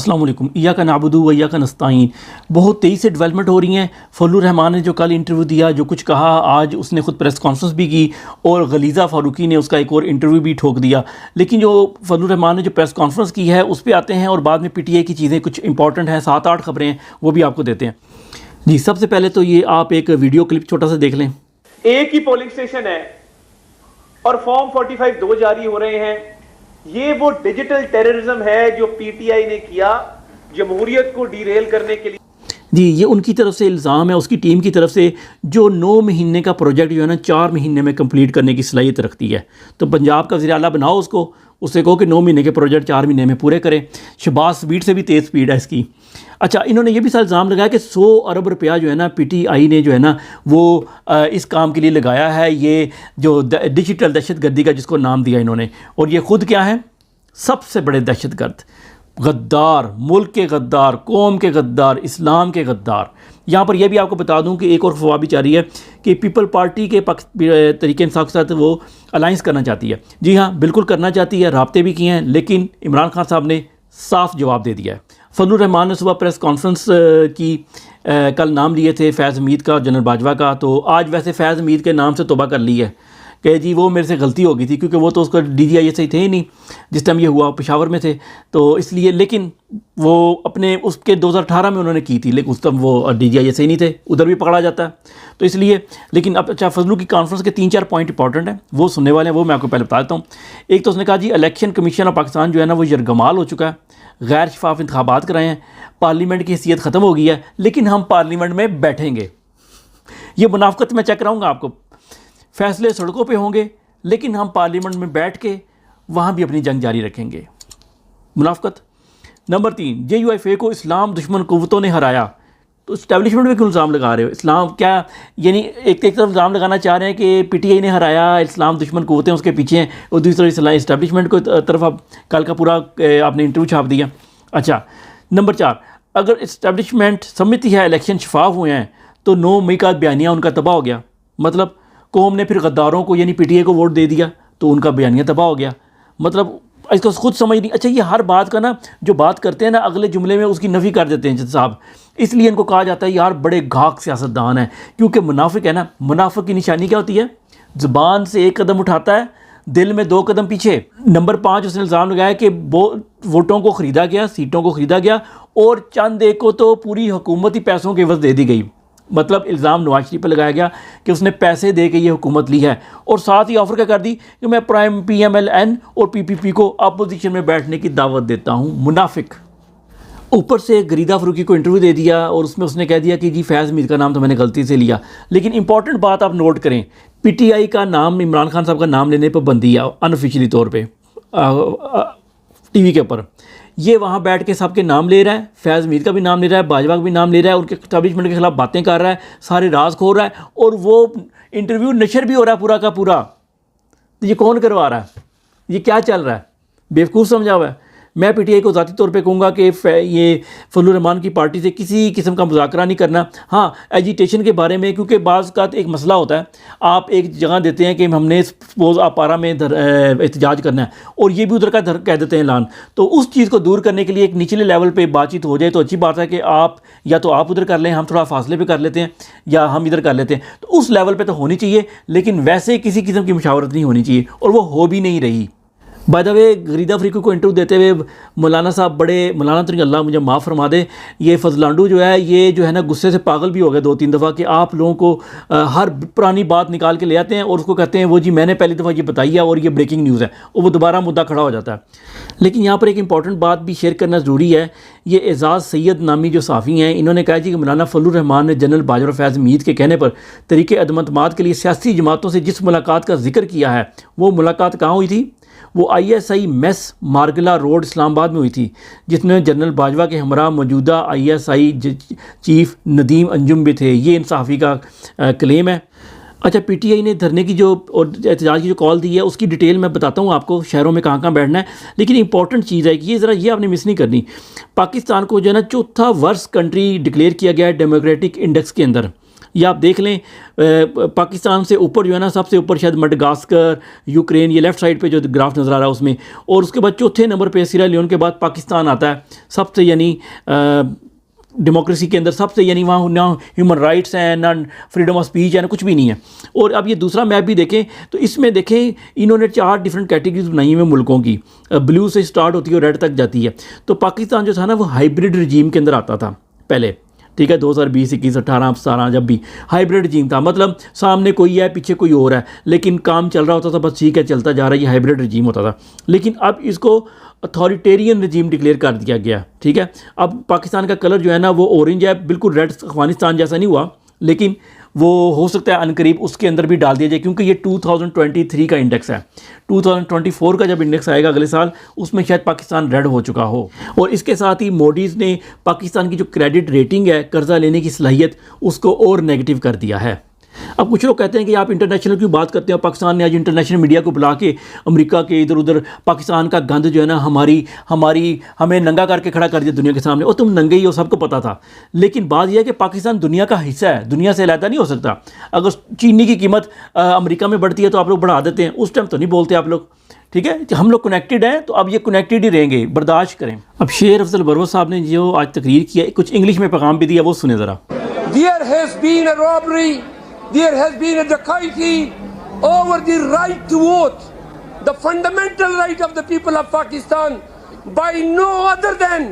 अस्सलाम वालेकुम। इय्याका नअबुदु व इय्याका नस्तईन। बहुत तेज़ी से डेवलपमेंट हो रही हैं। फजलुर रहमान ने जो कल इंटरव्यू दिया, जो कुछ कहा, आज उसने खुद प्रेस कॉन्फ्रेंस भी की और गलीज़ा फ़ारूकी ने उसका एक और इंटरव्यू भी ठोक दिया। लेकिन जो फजलुर रहमान ने जो प्रेस कॉन्फ्रेंस की है उस पर आते हैं और बाद में पीटीआई की चीज़ें कुछ इंपॉर्टेंट हैं, 7-8 खबरें हैं, वो भी आपको देते हैं। जी, सबसे पहले तो ये आप एक वीडियो क्लिप छोटा सा देख लें। एक ही पोलिंग स्टेशन है और फॉर्म 45 दो जारी हो रहे हैं। ये वो डिजिटल टेररिज्म है जो पीटीआई ने किया जमहूरियत को डीरेल करने के लिए। जी, ये उनकी तरफ से इल्ज़ाम है, उसकी टीम की तरफ से, जो 9 महीने का प्रोजेक्ट जो है ना 4 महीने में कंप्लीट करने की सलाहियत रखती है। तो पंजाब का वज़ीर आला बनाओ उससे कहो कि 9 महीने के प्रोजेक्ट 4 महीने में पूरे करें। शहबाज स्पीड से भी तेज़ स्पीड है इसकी। अच्छा, इन्होंने ये भी इल्ज़ाम लगाया कि 100 अरब रुपया जो है ना पीटीआई ने जो है ना वो इस काम के लिए लगाया है, ये जो डिजिटल दहशतगर्दी का जिसको नाम दिया इन्होंने। और ये ख़ुद क्या है? सबसे बड़े दहशतगर्द, गद्दार, मुल्क के गद्दार, कौम के गद्दार, इस्लाम के गद्दार। यहाँ पर यह भी आपको बता दूँ कि एक और अफवाह भी जारी है कि पीपल पार्टी के तरीके इंसाफ के साथ वो अलाइंस करना चाहती है। जी हाँ, बिल्कुल करना चाहती है, राब्ते भी किए हैं, लेकिन इमरान खान साहब ने साफ जवाब दे दिया है। फजलुर रहमान ने सुबह प्रेस कॉन्फ्रेंस की कल नाम लिए थे फैज़ हमीद का, जनरल बाजवा का। तो आज वैसे फैज़ हमीद के नाम से तौबा कर ली है कि जी वो मेरे से गलती हो गई थी, क्योंकि वो तो उसका डीजीआई से ही थे ही नहीं जिस टाइम ये हुआ, पेशावर में थे, तो इसलिए। लेकिन वो अपने उसके 2018 में उन्होंने की थी, लेकिन उस टाइम वो डीजीआई से ही नहीं थे, उधर भी पकड़ा जाता है, तो इसलिए। लेकिन अब अच्छा, फजलू की कॉन्फ्रेंस के 3-4 पॉइंट इंपॉर्टेंट हैं, वो सुनने वाले हैं, वो मैं आपको पहले बता देता हूँ। एक तो उसने कहा जी इलेक्शन कमीशन ऑफ पाकिस्तान जो है ना वो यरगमाल हो चुका है, गैर शफाफ इंतखाबात कराए हैं, पार्लियामेंट की हैसियत ख़त्म हो गई है, लेकिन हम पार्लियामेंट में बैठेंगे। ये मुनाफकत मैं चेक कराऊँगा आपको। फैसले सड़कों पे होंगे, लेकिन हम पार्लियामेंट में बैठ के वहाँ भी अपनी जंग जारी रखेंगे। मुनाफकत। नंबर 3, JUIFA को इस्लाम दुश्मन कुव्वतों ने हराया। तो इस्टेब्लिशमेंट में क्यों इल्ज़ाम लगा रहे हो? इस्लाम क्या, यानी एक तरफ इल्ज़ाम लगाना चाह रहे हैं कि पीटीआई ने हराया, इस्लाम दुश्मन कुव्वतें उसके पीछे हैं, और दूसरी तरफ इस्टेब्लिशमेंट को तरफ आप कल का पूरा आपने इंटरव्यू छाप दिया। अच्छा, नंबर 4, अगर इस्टेब्लिशमेंट समझती है इलेक्शन शफाफ हुए हैं तो 9 मई का बयानिया उनका तबाह हो गया। मतलब कौम ने फिर गद्दारों को यानी पीटीआई को वोट दे दिया तो उनका बयानिया तबाह हो गया। मतलब इसको खुद समझ नहीं। अच्छा, ये हर बात का ना जो बात करते हैं ना अगले जुमले में उसकी नफ़ी कर देते हैं जज साहब। इसलिए इनको कहा जाता है यार बड़े घाक सियासतदान है, क्योंकि मुनाफिक है ना। मुनाफिक की निशानी क्या होती है? ज़ुबान से 1 कदम उठाता है, दिल में 2 कदम पीछे। नंबर 5, उसने इल्ज़ाम लगाया कि वोटों को ख़रीदा गया, सीटों को ख़रीदा गया, और चंद एक को तो पूरी हुकूमत ही पैसों के एवज़ दे दी गई। मतलब इल्ज़ाम नवाज शरीफ पर लगाया गया कि उसने पैसे दे के ये हुकूमत ली है, और साथ ही ऑफ़र क्या कर दी कि मैं प्राइम PMLN और PPP को अपोजिशन में बैठने की दावत देता हूँ। मुनाफिक। ऊपर से गरीदा फ़ारूकी को इंटरव्यू दे दिया और उसमें उसने कह दिया कि जी फैज़ हमीद का नाम तो मैंने गलती से लिया। लेकिन इंपॉर्टेंट बात आप नोट करें, पीटीआई का नाम, इमरान खान साहब का नाम लेने पर बंदी है अनऑफिशियली तौर पे टीवी के ऊपर। ये वहाँ बैठ के सबके नाम ले रहा है, फैज़ हमीद का भी नाम ले रहा है, बाजवा का भी नाम ले रहा है, उनके एस्टैब्लिशमेंट के खिलाफ बातें कर रहा है, सारे राज खो रहा है, और वो इंटरव्यू नशर भी हो रहा है पूरा का पूरा। तो ये कौन करवा रहा है? ये क्या चल रहा है? बेवकूफ़ समझा हुआ है। मैं पीटीआई को ज़ाती तौर पे कहूँगा कि ये फजलुर रहमान की पार्टी से किसी किस्म का मुज़ाकरा नहीं करना। हाँ, एजिटेशन के बारे में, क्योंकि बाज़ का एक मसला होता है, आप एक जगह देते हैं कि हमने सपोज़ आप पारा में एहतजाज करना है, और ये भी उधर का कह देते हैं ऐलान, तो उस चीज़ को दूर करने के लिए एक निचले लेवल पे बातचीत हो जाए तो अच्छी बात है कि आप या तो आप उधर कर लें, हम थोड़ा फासले पे कर लेते हैं, या हम इधर कर लेते हैं, तो उस लेवल पे तो होनी चाहिए। लेकिन वैसे किसी किस्म की मुशावरत नहीं होनी चाहिए, और वो हो भी नहीं रही। बाय द वे, गरीदा फ़ारूकी को इंटरव्यू देते हुए मौलाना साहब, बड़े मौलाना तो अल्लाह मुझे माफ़ फरमा दे, ये फजलांडू जो है, ये जो है ना गुस्से से पागल भी हो गए 2-3 दफ़ा कि आप लोगों को हर पुरानी बात निकाल के ले आते हैं और उसको कहते हैं वो जी मैंने पहली दफ़ा ये बताई है और ये ब्रेकिंग न्यूज़ है, और वो दोबारा मुद्दा खड़ा हो जाता है। लेकिन यहाँ पर एक इंपॉर्टेंट बात भी शेयर करना ज़रूरी है। ये एजाज़ सैयद नामी जो साफ़ी हैं, इन्होंने कहा कि मौलाना फजलुर रहमान ने जनरल बाजवा और फैज़ हमीद के कहने पर तरीक़े अदम-एतमाद के लिए सियासी जमातों से जिस मुलाकात का जिक्र किया है, वो मुलाकात कहाँ हुई थी? वो ISI मेस मार्गला रोड इस्लामाबाद में हुई थी, जिसमें जनरल बाजवा के हमरा मौजूदा ISI चीफ नदीम अंजुम भी थे। ये इंसाफ़ी का क्लेम है। अच्छा, पीटीआई ने धरने की जो और एहतजाज की जो कॉल दी है उसकी डिटेल मैं बताता हूँ आपको, शहरों में कहाँ कहाँ बैठना है। लेकिन इंपॉर्टेंट चीज़ है कि ये ज़रा ये आपने मिस नहीं करनी। पाकिस्तान को जो है ना 4था वर्स्ट कंट्री डिक्लेयर किया गया है डेमोक्रेटिक इंडेक्स के अंदर। ये आप देख लें, पाकिस्तान से ऊपर जो है ना, सबसे ऊपर शायद मडगास्कर, यूक्रेन, ये लेफ़्ट साइड पे जो ग्राफ नज़र आ रहा है उसमें, और उसके बाद चौथे नंबर पे सीरा लियोन के बाद पाकिस्तान आता है सबसे, यानी डेमोक्रेसी के अंदर सबसे, यानी वहाँ ना ह्यूमन राइट्स हैं, ना फ्रीडम ऑफ स्पीच है, ना कुछ भी नहीं है। और अब ये दूसरा मैप भी देखें तो इसमें देखें इन्होंने 4 डिफरेंट कैटेगरीज बनाई हुई मुल्कों की, ब्लू से स्टार्ट होती है और रेड तक जाती है। तो पाकिस्तान जो था ना वो हाइब्रिड रजीम के अंदर आता था पहले, ठीक है, 2020, 21, 18, 17 जब भी हाइब्रिड रजीम था, मतलब सामने कोई है पीछे कोई और है, लेकिन काम चल रहा होता था, बस ठीक है चलता जा रहा है, ये हाइब्रिड रजीम होता था। लेकिन अब इसको अथॉरिटेरियन रजीम डिक्लेयर कर दिया गया, ठीक है। अब पाकिस्तान का कलर जो है ना वो ऑरेंज है, बिल्कुल रेड अफगानिस्तान जैसा नहीं हुआ, लेकिन वो हो सकता है अनकरीब उसके अंदर भी डाल दिया जाए, क्योंकि ये 2023 का इंडेक्स है। 2024 का जब इंडेक्स आएगा अगले साल, उसमें शायद पाकिस्तान रेड हो चुका हो। और इसके साथ ही मोडीज़ ने पाकिस्तान की जो क्रेडिट रेटिंग है, कर्जा लेने की सलाहियत, उसको और नेगेटिव कर दिया है। अब कुछ लोग कहते हैं कि आप इंटरनेशनल की बात करते हैं, पाकिस्तान ने आज इंटरनेशनल मीडिया को बुला के अमेरिका के इधर उधर पाकिस्तान का गंद जो है ना हमें नंगा करके खड़ा कर दिया दुनिया के सामने, और तुम नंगे ही हो, सबको पता था। लेकिन बात यह है कि पाकिस्तान दुनिया का हिस्सा है, दुनिया से अलग नहीं हो सकता। अगर चीनी की कीमत अमेरिका में बढ़ती है तो आप लोग बढ़ा देते हैं, उस टाइम तो नहीं बोलते आप लोग, ठीक है। हम लोग कनेक्टेड हैं तो अब ये कनेक्टेड ही रहेंगे, बर्दाश्त करें। अब शेर अफजल बरवत साहब ने जो आज तकरीर किया, कुछ इंग्लिश में पैगाम भी दिया, वो सुने ज़रा। There has been a robbery, there has been a dacoity over the right to vote, the fundamental right of the people of Pakistan, by no other than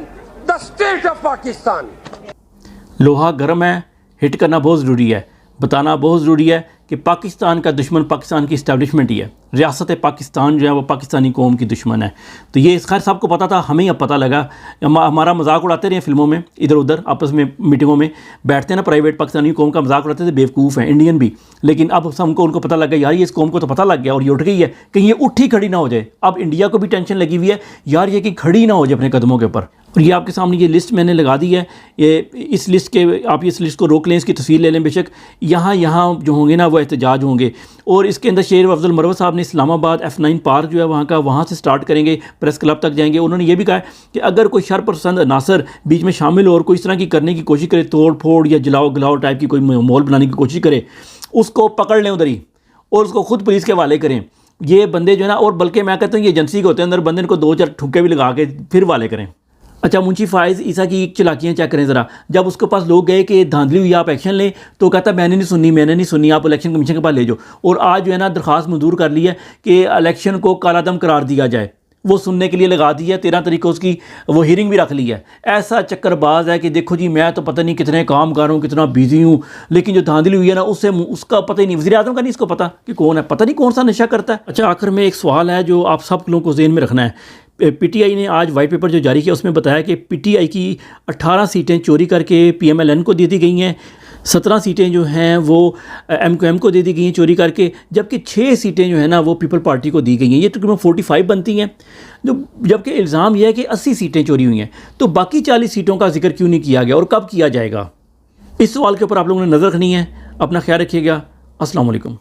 the state of Pakistan. लोहा गर्म है, hit करना बहुत ज़रूरी है, बताना बहुत ज़रूरी है कि पाकिस्तान का दुश्मन पाकिस्तान की इस्टेब्लिशमेंट ही है। रियासत पाकिस्तान जो है वो पाकिस्तानी कौम की दुश्मन है। तो ये खैर सबको पता था, हमें अब पता लगा। हमारा मजाक उड़ाते रहे फिल्मों में, इधर उधर आपस में मीटिंगों में बैठते हैं ना, प्राइवेट पाकिस्तानी कौम का मजाक उड़ाते थे, बेवकूफ़ हैं इंडियन भी। लेकिन अब हमको उनको पता लग गया, यार ये इस कौम को तो पता लग गया और ये उठ गई है, कहीं ये उठी खड़ी ना हो जाए। अब इंडिया को भी टेंशन लगी हुई है, यार ये कि खड़ी ना हो जाए अपने कदमों के ऊपर। और ये आपके सामने ये लिस्ट मैंने लगा दी है, ये इस लिस्ट के, आप इस लिस्ट को रोक लें, इसकी तस्वीर ले लें बेशक। यहाँ जो होंगे ना वो एहतजाज होंगे। और इसके अंदर शेर अफजल मरवत साहब ने इस्लामाबाद F9 पार्क जो है वहाँ का, वहाँ से स्टार्ट करेंगे, प्रेस क्लब तक जाएंगे। उन्होंने ये भी कहा कि अगर कोई शरपसंद अनासर बीच में शामिल हो और कोई इस तरह की करने की कोशिश करे, तोड़ फोड़ या जलाओ गलाओ टाइप की कोई माहौल बनाने की कोशिश करे, उसको पकड़ लें उधर ही और उसको खुद पुलिस के हवाले करें। ये बंदे जो है ना, और बल्कि मैं कहता हूँ ये एजेंसी के होते हैं, अंदर बंदे को 2-4 ठुक्के भी लगा के फिर वाले करें। अच्छा, मुंशी फायज़ ईसा की चालाकियाँ चेक करें ज़रा। जब उसके पास लोग गए कि धांधली हुई, आप एक्शन लें, तो कहता मैंने नहीं सुनी, आप इलेक्शन कमीशन के पास ले जाओ। और आज जो है ना दरख्वास्त मंजूर कर ली है कि इलेक्शन को कालादम करार दिया जाए, वो सुनने के लिए लगा दी है। 13 तारीख को उसकी वो हियरिंग भी रख ली है। ऐसा चक्करबाज है कि देखो जी, मैं तो पता नहीं कितने काम कर रहा हूँ, कितना बिजी हूँ, लेकिन जो धांधली हुई है ना उसका पता ही नहीं। वज़ीर आज़म का नहीं इसको पता कि कौन है, पता नहीं कौन सा नशा करता है। अच्छा, आखिर में एक सवाल है जो आप सब लोगों को ज़हन में रखना है। PTI ने आज वाइट पेपर जो जारी किया उसमें बताया कि PTI की 18 सीटें चोरी करके PMLN को दे दी गई हैं, 17 सीटें जो हैं वो MQM को दे दी गई हैं चोरी करके, जबकि 6 सीटें जो है ना वो पीपल पार्टी को दी गई हैं। ये तकरीबन 45 बनती हैं, जबकि इल्ज़ाम यह है कि 80 सीटें चोरी हुई हैं। तो बाकी 40 सीटों का जिक्र क्यों नहीं किया गया और कब किया जाएगा? इस सवाल के ऊपर आप लोगों ने नज़र रखनी है। अपना ख्याल रखिएगा। अस्सलाम वालेकुम।